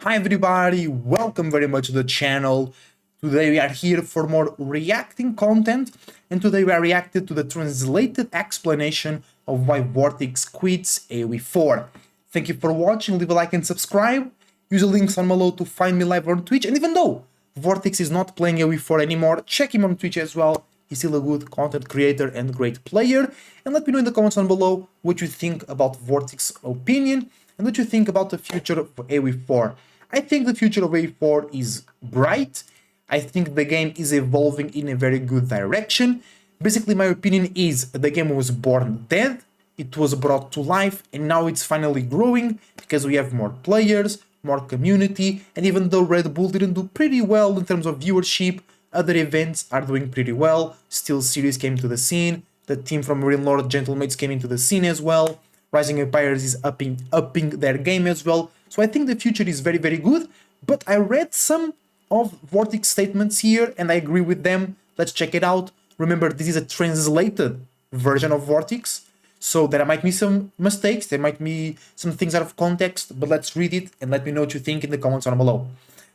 Hi everybody, welcome very much to the channel. Today we are here for more reacting content, and today we are reacting to the translated explanation of why Vortix quits AOE4. Thank you for watching, leave a like and subscribe. Use the links on below to find me live on Twitch, and even though Vortix is not playing AOE4 anymore, check him on Twitch as well. He's still a good content creator and great player. And let me know in the comments down below what you think about Vortix's opinion and what you think about the future of AOE4. I think the future of AOE4 is bright. I think the game is evolving in a very good direction. Basically, my opinion is the game was born dead, it was brought to life, and now it's finally growing because we have more players, more community, and even though Red Bull didn't do pretty well in terms of viewership, other events are doing pretty well. Steel Series came to the scene, the team from Marine Lord Gentlemates came into the scene as well, Rising Empires is upping their game as well. So I think the future is very, very good, but I read some of Vortix statements here and I agree with them. Let's check it out. Remember, this is a translated version of Vortix, so there might be some mistakes, there might be some things out of context, but let's read it and let me know what you think in the comments down below.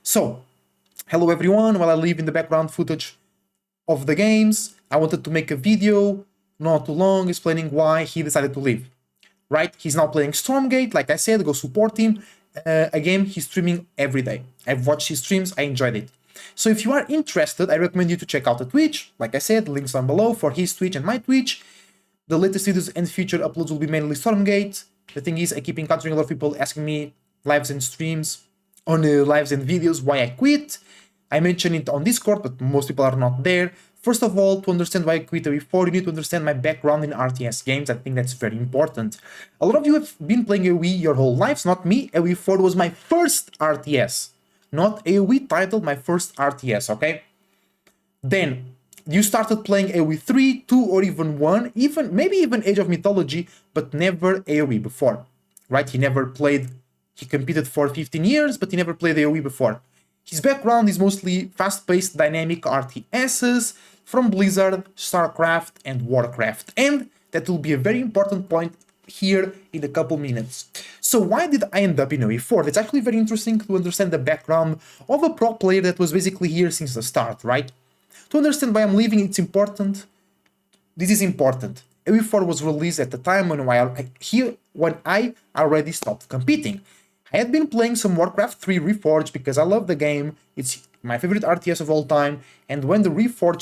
So, hello everyone, while I leave in the background footage of the games, I wanted to make a video, not too long, explaining why he decided to leave. Right? He's now playing Stormgate, like I said, go support him. Again, he's streaming every day. I've watched his streams, I enjoyed it. So if you are interested, I recommend you to check out the Twitch. Like I said, links down below for his Twitch and my Twitch. The latest videos and future uploads will be mainly Stormgate. The thing is, I keep encountering a lot of people asking me lives and streams, on lives and videos, why I quit. I mentioned it on Discord, but most people are not there. First of all, to understand why I quit AOE4, you need to understand my background in RTS games. I think that's very important. A lot of you have been playing AOE your whole lives, not me. AOE4 was my first RTS. Not AOE title, my first RTS, okay? Then, you started playing AOE 3, 2, or even 1, maybe even Age of Mythology, but never AOE before, right? He competed for 15 years, but he never played AOE before. His background is mostly fast-paced dynamic RTSs from Blizzard, StarCraft, and Warcraft, and that will be a very important point here in a couple minutes. So why did I end up in AOE4? It's actually very interesting to understand the background of a pro player that was basically here since the start, right? To understand why I'm leaving, it's important. This is important. AOE4 was released at the time when I already stopped competing. I had been playing some Warcraft 3 Reforged because I love the game, it's my favorite RTS of all time, and when the Reforged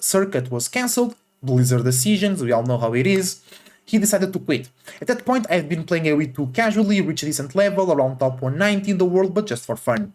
circuit was cancelled, Blizzard decisions, we all know how it is, he decided to quit. At that point, I had been playing AOE2 casually, reached a decent level, around top 190 in the world, but just for fun.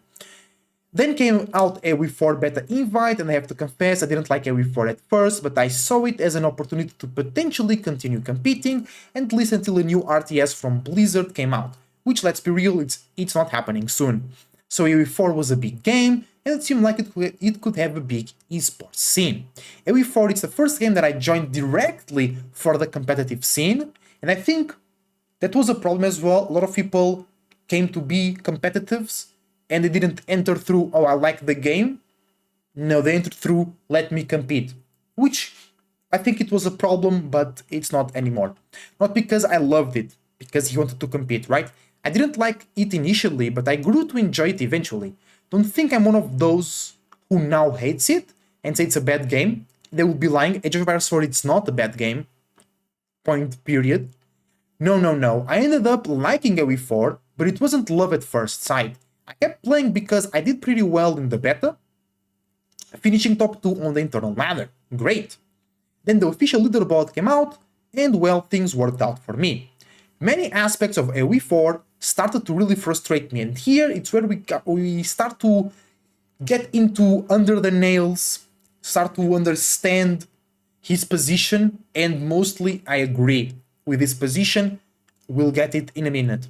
Then came out AOE4 Beta Invite, and I have to confess I didn't like AOE4 at first, but I saw it as an opportunity to potentially continue competing, and at least until a new RTS from Blizzard came out. Which, let's be real, it's not happening soon. So AOE4 was a big game, and it seemed like it could have a big esports scene. AOE4 is the first game that I joined directly for the competitive scene, and I think that was a problem as well. A lot of people came to be competitives, and they didn't enter through, oh, I like the game. No, they entered through, let me compete. Which, I think it was a problem, but it's not anymore. Not because I loved it, because he wanted to compete, right? I didn't like it initially, but I grew to enjoy it eventually. Don't think I'm one of those who now hates it and say it's a bad game. They will be lying. Age of Empires 4, it's not a bad game. Point, period. No. I ended up liking AOE4, but it wasn't love at first sight. I kept playing because I did pretty well in the beta, finishing top 2 on the internal ladder. Great. Then the official leaderboard came out, and well, things worked out for me. Many aspects of AOE4 started to really frustrate me, and here it's where we start to get into under the nails, start to understand his position, and mostly I agree with his position. We'll get it in a minute.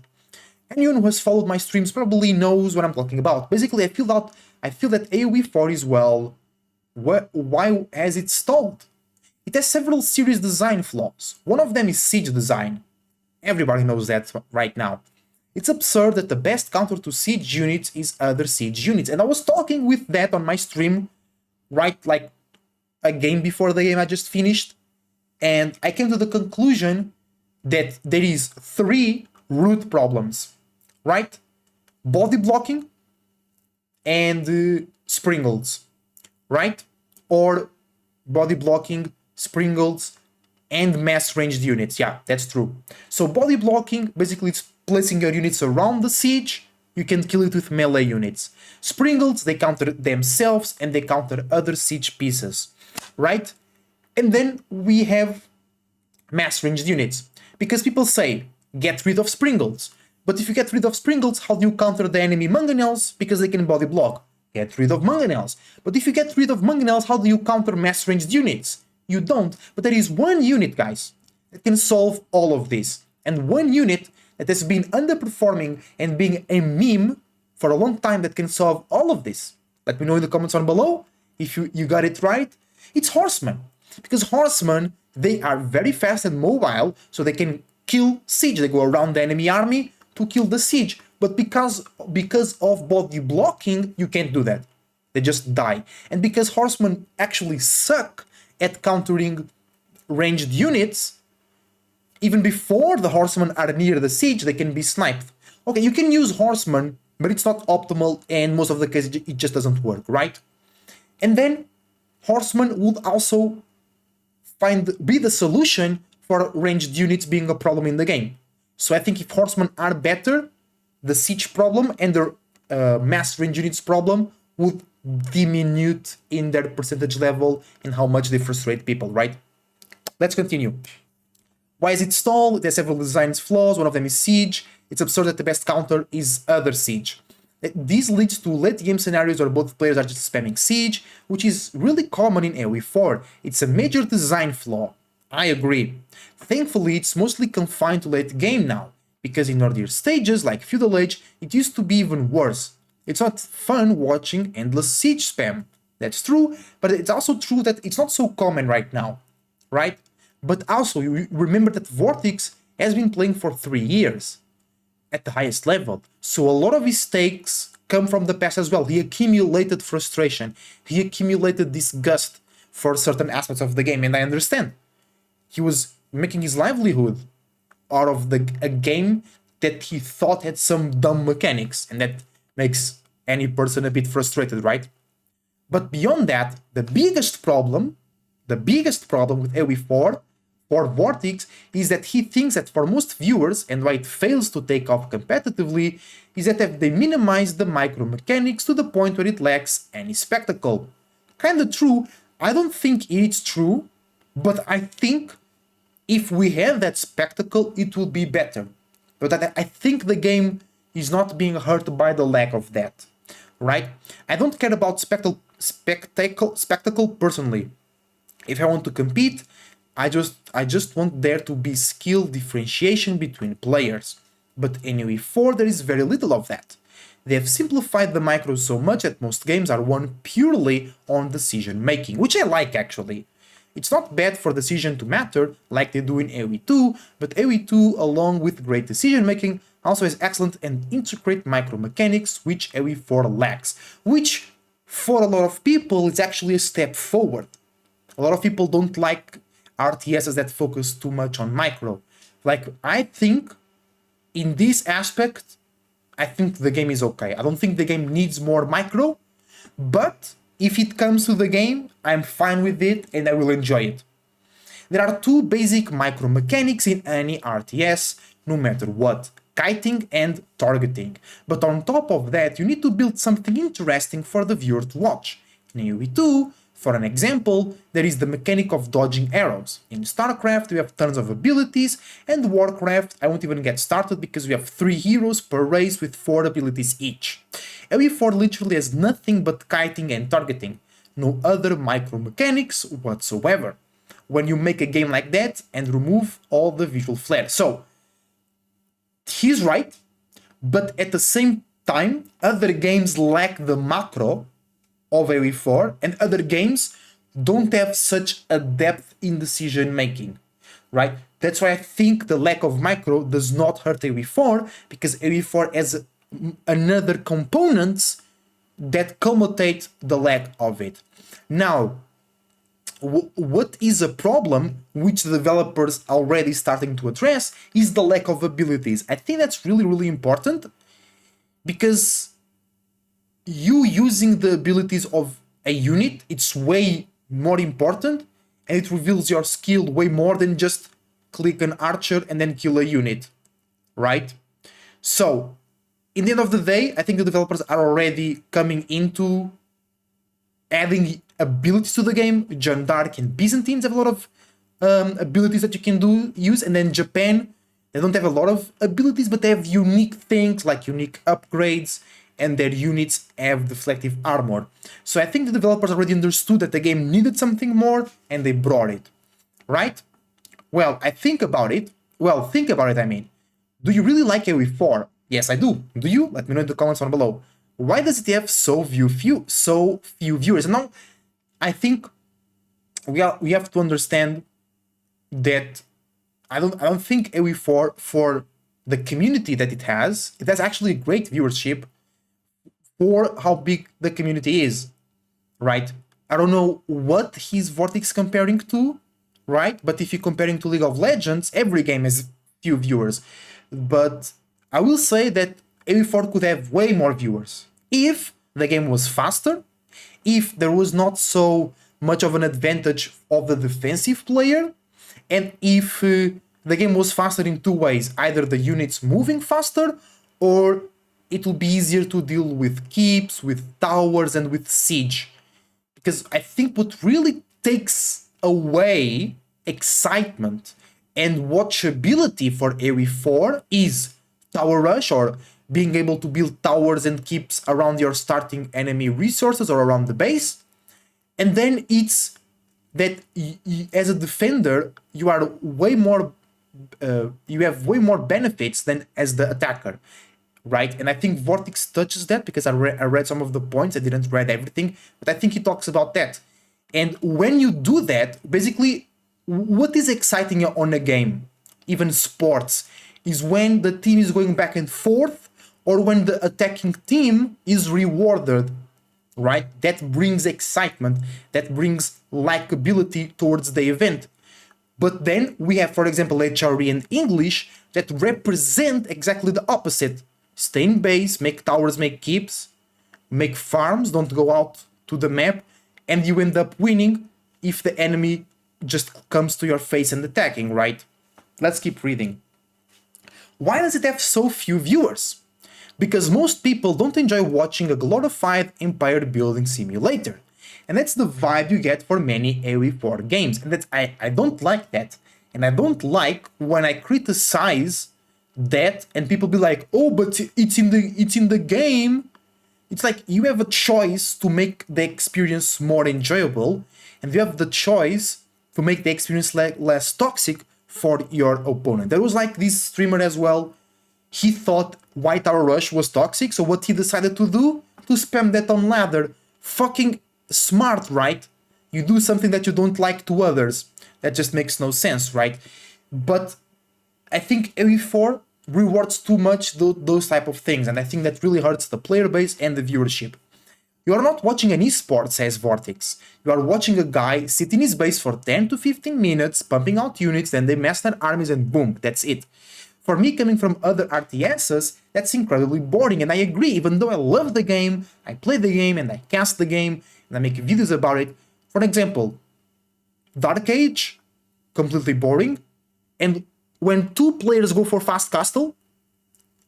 Anyone who has followed my streams probably knows what I'm talking about. Basically, I feel that AOE4 is, well, why has it stalled? It has several serious design flaws. One of them is siege design. Everybody knows that right now. It's absurd that the best counter to siege units is other siege units. And I was talking with that on my stream, right, like a game before the game I just finished. And I came to the conclusion that there is 3 root problems, right? Body blocking, and springles, right? Or body blocking, springles, and mass ranged units. Yeah, that's true. So body blocking, basically it's placing your units around the siege. You can kill it with melee units. Springles, they counter themselves and they counter other siege pieces, right? And then we have mass ranged units. Because people say, get rid of springles. But if you get rid of springles, how do you counter the enemy mangonels? Because they can body block. Get rid of mangonels. But if you get rid of mangonels, how do you counter mass ranged units? You don't. But there is one unit, guys, that can solve all of this. And one unit that has been underperforming and being a meme for a long time that can solve all of this. Let me know in the comments down below if you got it right. It's horsemen. Because horsemen, they are very fast and mobile, so they can kill siege. They go around the enemy army to kill the siege. But because of body blocking, you can't do that. They just die. And because horsemen actually suck at countering ranged units, even before the horsemen are near the siege, they can be sniped. Okay, you can use horsemen, but it's not optimal, and most of the cases it just doesn't work, right? And then horsemen would also be the solution for ranged units being a problem in the game. So I think if horsemen are better, the siege problem and their mass range units problem would diminish in their percentage level and how much they frustrate people, right? Let's continue. Why is it stalled? There's several design flaws. One of them is siege. It's absurd that the best counter is other siege. This leads to late game scenarios where both players are just spamming siege, which is really common in AOE4. It's a major design flaw. I agree. Thankfully, it's mostly confined to late game now, because in earlier stages, like Feudal Age, it used to be even worse. It's not fun watching endless siege spam. That's true, but it's also true that it's not so common right now, right? But also, you remember that Vortix has been playing for 3 years at the highest level. So a lot of his takes come from the past as well. He accumulated frustration. He accumulated disgust for certain aspects of the game, and I understand. He was making his livelihood out of a game that he thought had some dumb mechanics, and that makes any person a bit frustrated, right? But beyond that, the biggest problem with AOE4 for Vortix is that he thinks that for most viewers, and why it fails to take off competitively, is that they minimize the micro mechanics to the point where it lacks any spectacle. Kinda true. I don't think it's true, but I think if we have that spectacle, it will be better. But I think the game is not being hurt by the lack of that, right? I don't care about spectacle personally. If I want to compete, I just want there to be skill differentiation between players. But in AOE4 there is very little of that. They have simplified the micros so much that most games are won purely on decision making, which I like actually. It's not bad for decision to matter like they do in AOE2, but AOE2 along with great decision making also has excellent and intricate micro mechanics which AOE4 lacks, which for a lot of people is actually a step forward. A lot of people don't like RTSs that focus too much on micro. Like, I think in this aspect, I think the game is okay. I don't think the game needs more micro, but if it comes to the game, I'm fine with it and I will enjoy it. There are 2 basic micro mechanics in any RTS, no matter what: kiting and targeting. But on top of that, you need to build something interesting for the viewer to watch. In AOE2, for an example, there is the mechanic of dodging arrows. In StarCraft we have tons of abilities, and Warcraft I won't even get started because we have 3 heroes per race with 4 abilities each. AOE4 literally has nothing but kiting and targeting, no other micro mechanics whatsoever. When you make a game like that and remove all the visual flair. So, he's right, but at the same time, other games lack the macro of AOE4, and other games don't have such a depth in decision making, right? That's why I think the lack of micro does not hurt AOE4, because AOE4 has another components that culminate the lack of it. Now, what is a problem which the developers already starting to address is the lack of abilities. I think that's really, really important, because you using the abilities of a unit, it's way more important, and it reveals your skill way more than just click an archer and then kill a unit, right? So, in the end of the day, I think the developers are already coming into adding abilities to the game. Jeanne d'Arc and Byzantines have a lot of abilities that you can use, and then Japan, they don't have a lot of abilities, but they have unique things like unique upgrades, and their units have deflective armor. So I think the developers already understood that the game needed something more, and they brought it, right? Well, think about it, I mean. Do you really like AOE4? Yes, I do. Do you? Let me know in the comments down below. Why does it have so few viewers? Now, I think we have to understand that I don't think AOE4, for the community that it has actually great viewership for how big the community is, right? I don't know what he's Vortix comparing to, right? But if you're comparing to League of Legends, every game has few viewers. But I will say that AOE4 could have way more viewers if the game was faster, if there was not so much of an advantage of the defensive player, and if the game was faster in two ways, either the units moving faster, or it will be easier to deal with keeps, with towers, and with siege. Because I think what really takes away excitement and watchability for AOE4 is tower rush, or being able to build towers and keeps around your starting enemy resources or around the base. And then it's that as a defender, you are way more, you have way more benefits than as the attacker, right? And I think Vortix touches that, because I read some of the points. I didn't read everything, but I think he talks about that. And when you do that, basically, what is exciting on a game, even sports, is when the team is going back and forth, or when the attacking team is rewarded, right? That brings excitement, that brings likability towards the event. But then we have, for example, HRE and English that represent exactly the opposite. Stay in base, make towers, make keeps, make farms, don't go out to the map, and you end up winning if the enemy just comes to your face and attacking, right? Let's keep reading. Why does it have so few viewers? Because most people don't enjoy watching a glorified empire building simulator. And that's the vibe you get for many AOE4 games. And that's, I don't like that. And I don't like when I criticize that and people be like, oh, but it's in the game. It's like you have a choice to make the experience more enjoyable, and you have the choice to make the experience less toxic for your opponent. There was like this streamer as well. He thought White Tower Rush was toxic, so what he decided to do? To spam that on ladder. Fucking smart, right? You do something that you don't like to others. That just makes no sense, right? But I think AOE4 rewards too much those type of things, and I think that really hurts the player base and the viewership. You are not watching an esport, says Vortix. You are watching a guy sit in his base for 10 to 15 minutes, pumping out units, then they mass their armies and boom, that's it. For me, coming from other RTSs, that's incredibly boring, and I agree, even though I love the game, I play the game, and I cast the game, and I make videos about it. For example, Dark Age, completely boring, and when two players go for fast castle,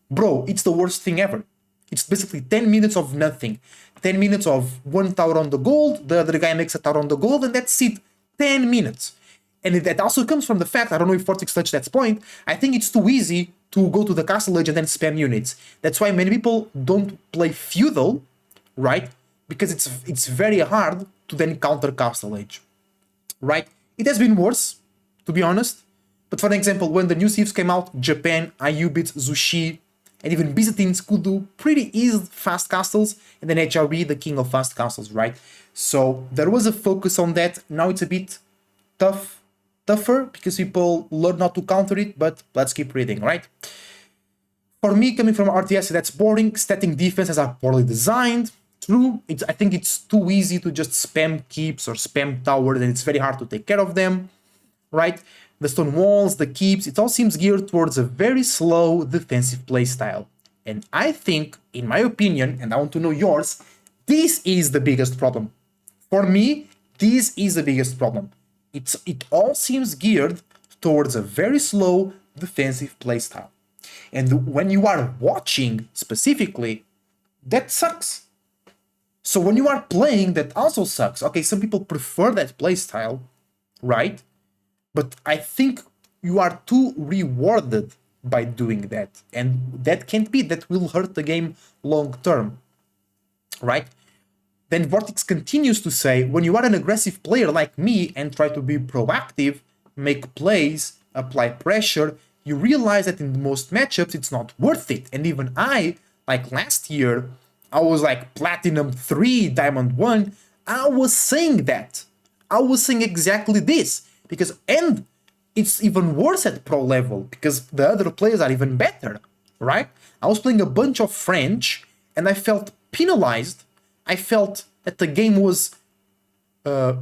bro, it's the worst thing ever. It's basically 10 minutes of nothing. 10 minutes of one tower on the gold, the other guy makes a tower on the gold, and that's it. 10 minutes. And that also comes from the fact, I don't know if Vortix touched that point, I think it's too easy to go to the castle age and then spam units. That's why many people don't play feudal, right? Because it's very hard to then counter castle age, right? It has been worse, to be honest. But for example, when the new civs came out, Japan, Ayubits, Zushi, and even Byzantines could do pretty easy fast castles, and then HRE, the king of fast castles, right? So there was a focus on that. Now it's a bit tougher because people learn how to counter it, but let's keep reading, right? For me, coming from RTS, that's boring. Static defenses are poorly designed. True, I think it's too easy to just spam keeps or spam towers, and it's very hard to take care of them, right? The stone walls, the keeps, it all seems geared towards a very slow defensive playstyle. And I think, in my opinion, and I want to know yours, this is the biggest problem. For me, this is the biggest problem. It all seems geared towards a very slow defensive playstyle. And when you are watching specifically, that sucks. So when you are playing, that also sucks. Okay, some people prefer that playstyle, right? But I think you are too rewarded by doing that. And that can't be, that will hurt the game long term, right? Then Vortix continues to say, when you are an aggressive player like me and try to be proactive, make plays, apply pressure, you realize that in most matchups it's not worth it. And even I, like last year, I was like Platinum 3, Diamond 1, I was saying that. I was saying exactly this. Because, and it's even worse at pro level, because the other players are even better, right? I was playing a bunch of French, and I felt penalized. I felt that the game was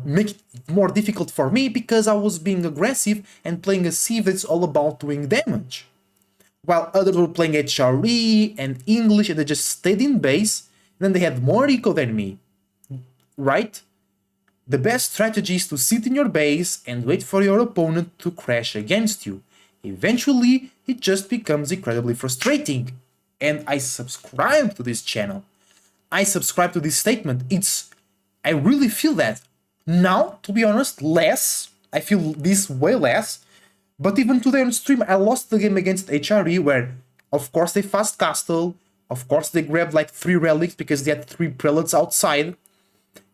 making it more difficult for me because I was being aggressive and playing a Civ that's all about doing damage. While others were playing HRE and English and they just stayed in base, and then they had more eco than me, right? The best strategy is to sit in your base and wait for your opponent to crash against you. Eventually, it just becomes incredibly frustrating. And I subscribe to this channel. I subscribe to this statement. I really feel that. Now, to be honest, less. I feel this way less. But even today on stream, I lost the game against HRE where, of course, they fast castle. Of course, they grabbed like 3 relics because they had 3 prelates outside.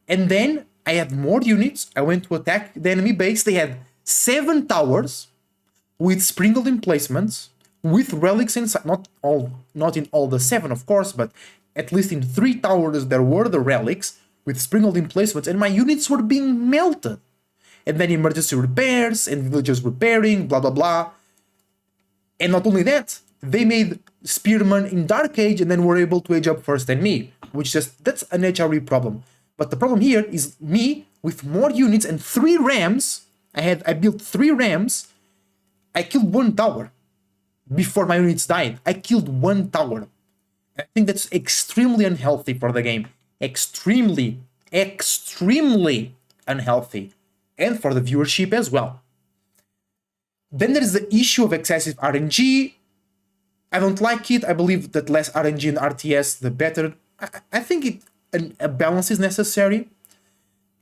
And then I had more units. I went to attack the enemy base. They had 7 towers with sprinkled emplacements, with relics inside. Not in all the 7, of course, but at least in 3 towers there were the relics with sprinkled emplacements, and my units were being melted. And then emergency repairs and villagers repairing, blah blah blah. And not only that, they made Spearman in Dark Age and then were able to age up first than me, which that's an HRE problem. But the problem here is me with more units and 3 rams. I built 3 rams. I killed 1 tower before my units died. I killed 1 tower. I think that's extremely unhealthy for the game. Extremely unhealthy. And for the viewership as well. Then there is the issue of excessive RNG. I don't like it. I believe that less RNG in RTS, the better. I think a balance is necessary.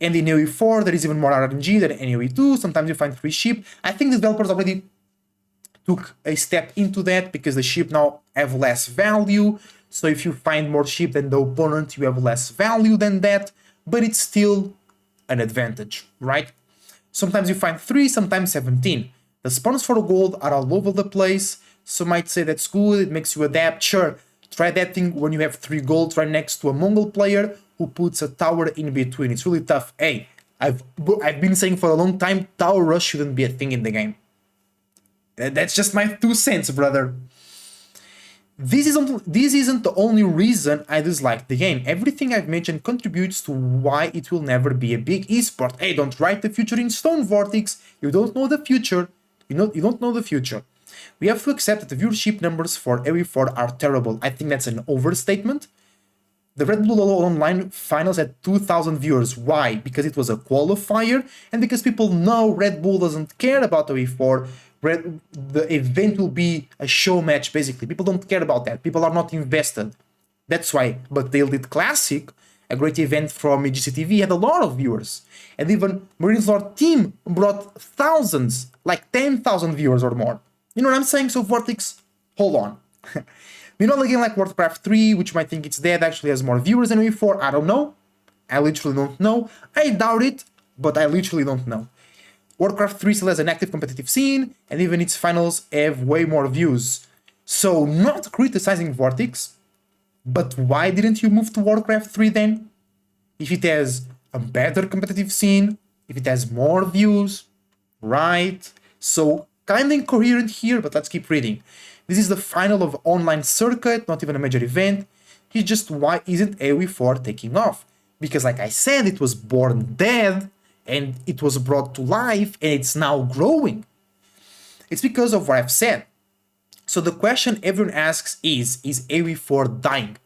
And in AOE4, there is even more RNG than in AOE2. Sometimes you find free ship. I think the developers already took a step into that because the ship now have less value. So if you find more ship than the opponent, you have less value than that. But it's still an advantage, right? Sometimes you find 3, sometimes 17. The spawns for gold are all over the place. Some might say that's good, it makes you adapt. Sure, try that thing when you have 3 gold right next to a Mongol player who puts a tower in between. It's really tough. Hey, I've been saying for a long time, tower rush shouldn't be a thing in the game. That's just my 2 cents, brother. This isn't the only reason I dislike the game. Everything I've mentioned contributes to why it will never be a big esport. Hey, don't write the future in stone, Vortix. You don't know the future. You don't know the future. We have to accept that the viewership numbers for AOE4 are terrible. I think that's an overstatement. The Red Bull Online finals had 2,000 viewers. Why? Because it was a qualifier and because people know Red Bull doesn't care about AOE4. The event will be a show match, basically. People don't care about that. People are not invested. That's why. But Dale did Classic, a great event from GCTV, had a lot of viewers. And even Marines Lord Team brought thousands, like 10,000 viewers or more. You know what I'm saying? So Vortix, hold on. Meanwhile, a game like Warcraft 3, which you might think it's dead, actually has more viewers than AOE4. I don't know. I literally don't know. I doubt it, but I literally don't know. Warcraft 3 still has an active competitive scene, and even its finals have way more views. So, not criticizing Vortix, but why didn't you move to Warcraft 3 then? If it has a better competitive scene, if it has more views, right? So, kinda incoherent here, but let's keep reading. This is the final of online circuit, not even a major event. It's just why isn't AOE4 taking off? Because like I said, it was born dead, and it was brought to life, and it's now growing. It's because of what I've said. So the question everyone asks is AOE4 dying?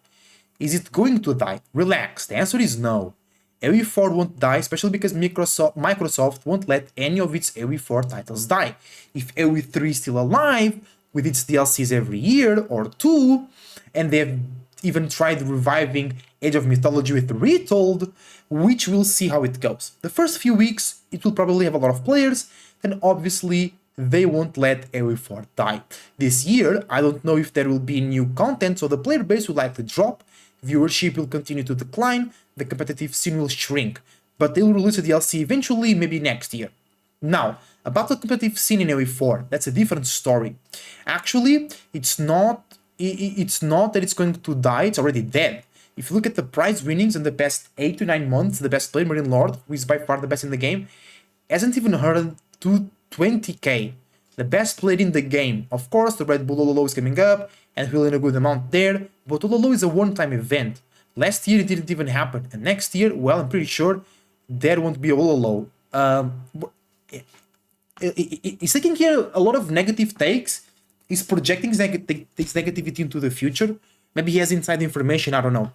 Is it going to die? Relax, the answer is no. AOE4 won't die, especially because Microsoft won't let any of its AOE4 titles die. If AOE3 is still alive, with its DLCs every year or two, and they've even tried reviving Age of Mythology with Retold, which we'll see how it goes. The first few weeks, it will probably have a lot of players, then obviously they won't let AOE4 die. This year, I don't know if there will be new content, so the player base will likely drop, viewership will continue to decline, the competitive scene will shrink, but they will release a DLC eventually, maybe next year. Now, about the competitive scene in AOE4, that's a different story. Actually, it's not that it's going to die, it's already dead. If you look at the prize winnings in the past 8 to 9 months, the best player, Marine Lord, who is by far the best in the game, hasn't even earned 220k. The best player in the game. Of course, the Red Bull Ololo is coming up, and we'll earn a good amount there, but Ololo is a one-time event. Last year it didn't even happen, and next year, well, I'm pretty sure there won't be Ololo. He's taking here a lot of negative takes. He's projecting this negativity into the future. Maybe he has inside information, I don't know.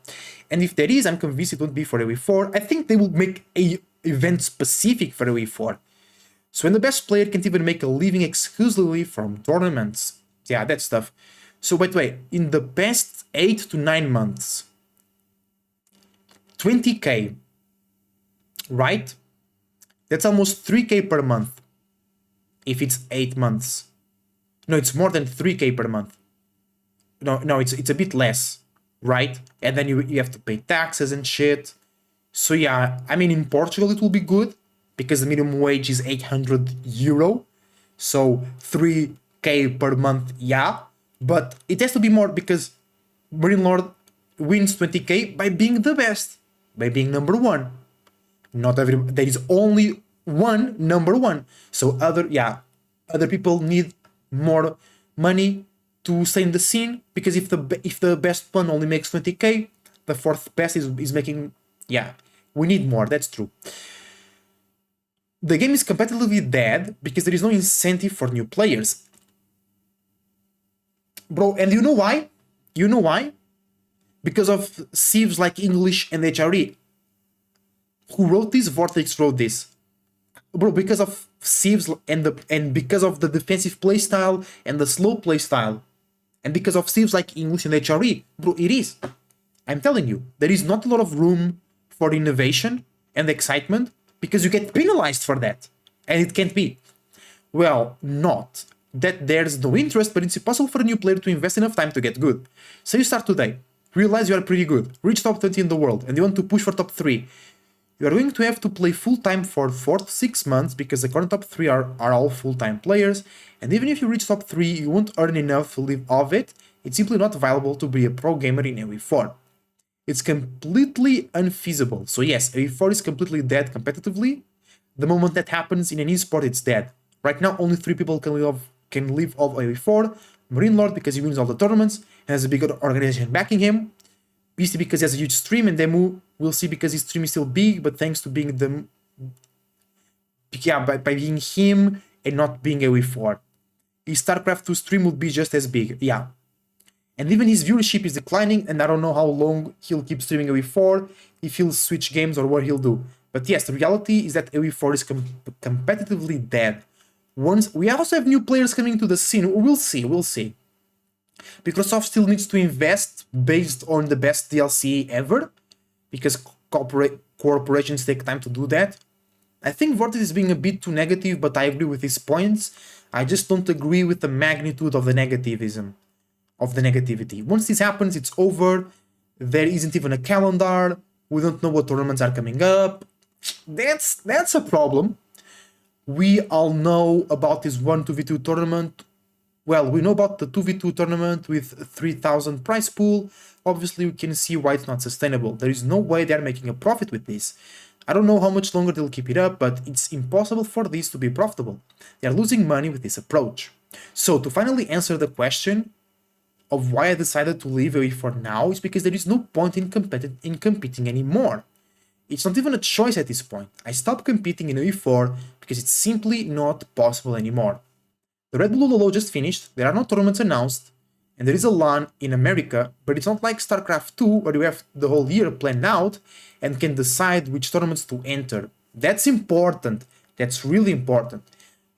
And if there is, I'm convinced it won't be for AOE4. I think they will make a event specific for AOE4. So when the best player can't even make a living exclusively from tournaments. Yeah, that stuff. So wait, in the past 8 to 9 months, 20k, right? That's almost 3k per month. If it's 8 months. No, it's more than 3k per month. No, it's a bit less, right? And then you have to pay taxes and shit. So yeah, I mean, in Portugal it will be good because the minimum wage is 800 euro. So 3k per month, yeah. But it has to be more because Marine Lord wins 20k by being the best, by being number one. Not every, there is only one number one. So other people need more money to stay in the scene, because if the best one only makes 20k, the fourth best is making, yeah, we need more, that's true. The game is competitively dead because there is no incentive for new players. Bro, and you know why? You know why? Because of sieves like English and HRE. Who wrote this? Vortix wrote this. Bro, because of sieves and because of the defensive playstyle and the slow playstyle. And because of sieves like English and HRE, bro, it is. I'm telling you, there is not a lot of room for innovation and excitement because you get penalized for that. And it can't be. Well, not that there's no interest, but it's impossible for a new player to invest enough time to get good. So you start today, realize you are pretty good, reach top 20 in the world, and you want to push for top 3. You are going to have to play full-time for 4 to 6 months because the current top 3 are all full-time players, and even if you reach top 3, you won't earn enough to live off it. It's simply not viable to be a pro gamer in AOE4. It's completely unfeasible. So yes, AOE4 is completely dead competitively. The moment that happens in an esport, it's dead. Right now, only 3 people can live off AOE4. Marine Lord because he wins all the tournaments and has a big organization backing him. Beastie because he has a huge stream, and Demu we'll see because his stream is still big, but thanks to being the... Yeah, by being him and not being AOE4. His StarCraft 2 stream would be just as big, yeah. And even his viewership is declining, and I don't know how long he'll keep streaming AOE4, if he'll switch games or what he'll do. But yes, the reality is that AOE4 is competitively dead. We also have new players coming to the scene, we'll see. Microsoft still needs to invest based on the best DLC ever, because corporations take time to do that. I think Vortix is being a bit too negative, but I agree with his points. I just don't agree with the magnitude of the negativism, of the negativity. Once this happens, it's over. There isn't even a calendar. We don't know what tournaments are coming up. That's a problem. We all know about this 1-2v2 tournament. Well, we know about the 2v2 tournament with 3,000 prize pool. Obviously, we can see why it's not sustainable. There is no way they're making a profit with this. I don't know how much longer they'll keep it up, but it's impossible for this to be profitable. They're losing money with this approach. So, to finally answer the question of why I decided to leave AOE4 now, is because there is no point in competing anymore. It's not even a choice at this point. I stopped competing in AOE4 because it's simply not possible anymore. The Red Bull Lolo just finished, there are no tournaments announced, and there is a LAN in America, but it's not like StarCraft 2 where you have the whole year planned out and can decide which tournaments to enter. That's important. That's really important.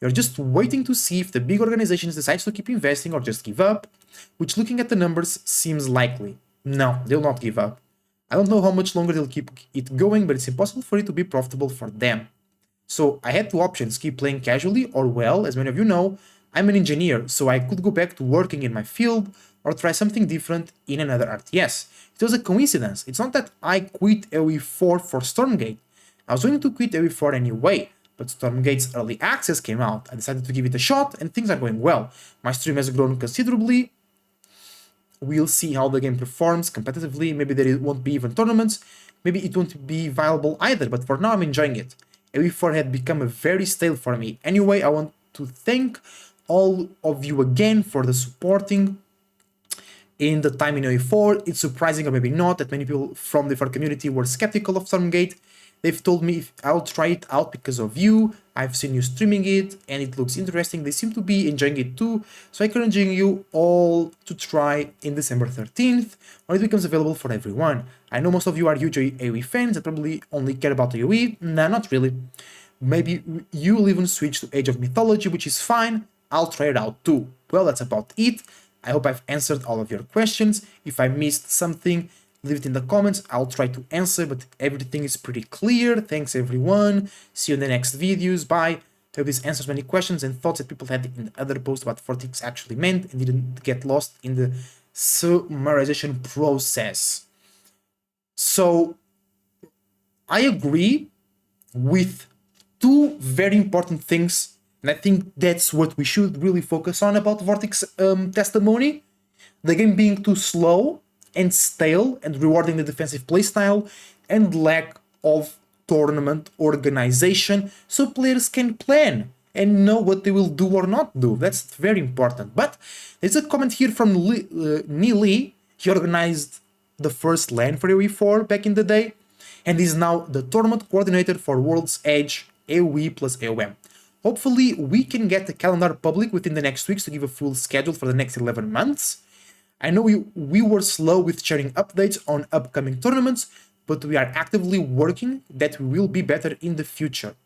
You're just waiting to see if the big organizations decide to keep investing or just give up, which looking at the numbers seems likely. No, they'll not give up. I don't know how much longer they'll keep it going, but it's impossible for it to be profitable for them. So I had two options, keep playing casually or, well, as many of you know, I'm an engineer, so I could go back to working in my field or try something different in another RTS. It was a coincidence. It's not that I quit AOE4 for Stormgate. I was going to quit AOE4 anyway, but Stormgate's early access came out. I decided to give it a shot and things are going well. My stream has grown considerably. We'll see how the game performs competitively. Maybe there won't be even tournaments. Maybe it won't be viable either, but for now I'm enjoying it. AOE4 had become a very stale for me. Anyway, I want to thank all of you again for the supporting in the time in AOE4. It's surprising, or maybe not, that many people from the AOE4 community were skeptical of Stormgate. They've told me if I'll try it out because of you. I've seen you streaming it and it looks interesting. They seem to be enjoying it too. So I encourage you all to try in December 13th when it becomes available for everyone. I know most of you are huge AOE fans that probably only care about AOE. Nah, not really. Maybe you'll even switch to Age of Mythology, which is fine. I'll try it out too. Well, that's about it. I hope I've answered all of your questions. If I missed something, leave it in the comments. I'll try to answer, but everything is pretty clear. Thanks everyone. See you in the next videos. Bye. I hope this answers many questions and thoughts that people had in the other post what Vortix actually meant and didn't get lost in the summarization process. So I agree with two very important things, and I think that's what we should really focus on about Vortix testimony. The game being too slow and stale and rewarding the defensive playstyle and lack of tournament organization so players can plan and know what they will do or not do. That's very important. But there's a comment here from Neely. He organized the first LAN for AOE4 back in the day and is now the tournament coordinator for World's Edge AOE plus AOM. Hopefully we can get the calendar public within the next weeks to give a full schedule for the next 11 months. I know we were slow with sharing updates on upcoming tournaments, but we are actively working that we will be better in the future.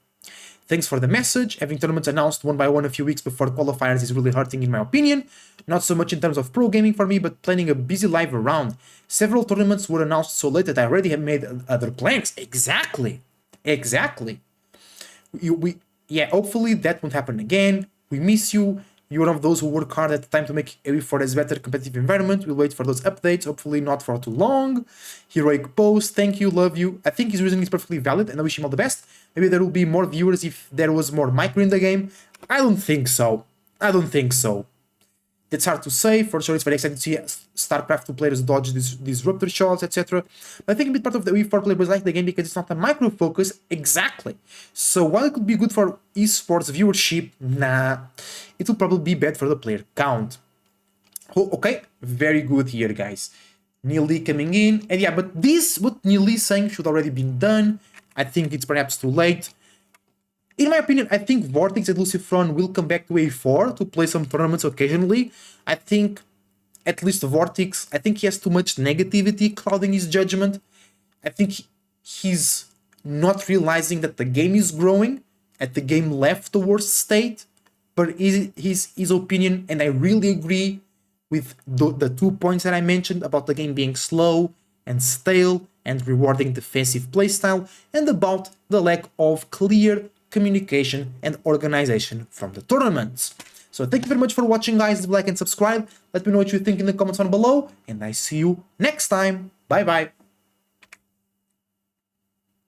Thanks for the message. Having tournaments announced one by one a few weeks before qualifiers is really hurting in my opinion. Not so much in terms of pro gaming for me, but planning a busy live around. Several tournaments were announced so late that I already have made other plans. Exactly. Yeah, hopefully that won't happen again. We miss you. You're one of those who work hard at the time to make AOE4 as better competitive environment. We'll wait for those updates, hopefully not for too long. Heroic post, thank you, love you. I think his reasoning is perfectly valid and I wish him all the best. Maybe there will be more viewers if there was more micro in the game. I don't think so. It's hard to say. For sure, it's very exciting to see StarCraft 2 players dodge these disruptor shots, etc. But I think a bit part of the AOE4 players like the game because it's not a micro focus. Exactly. So while it could be good for esports viewership, nah, it will probably be bad for the player count. Oh, okay, very good here, guys. Neil Lee coming in. And yeah, but this, what Neil Lee is saying should already been done. I think it's perhaps too late. In my opinion, I think Vortix and Lucifron will come back to AOE4 to play some tournaments occasionally. I think, at least Vortix, I think he has too much negativity clouding his judgment. I think he's not realizing that the game is growing, at the game left the worst state. But his opinion, and I really agree with the 2 points that I mentioned about the game being slow and stale and rewarding defensive playstyle, and about the lack of clear communication and organization from the tournaments. So thank you very much for watching, guys. Like and subscribe. Let me know what you think in the comments down below, and I see you next time. Bye bye.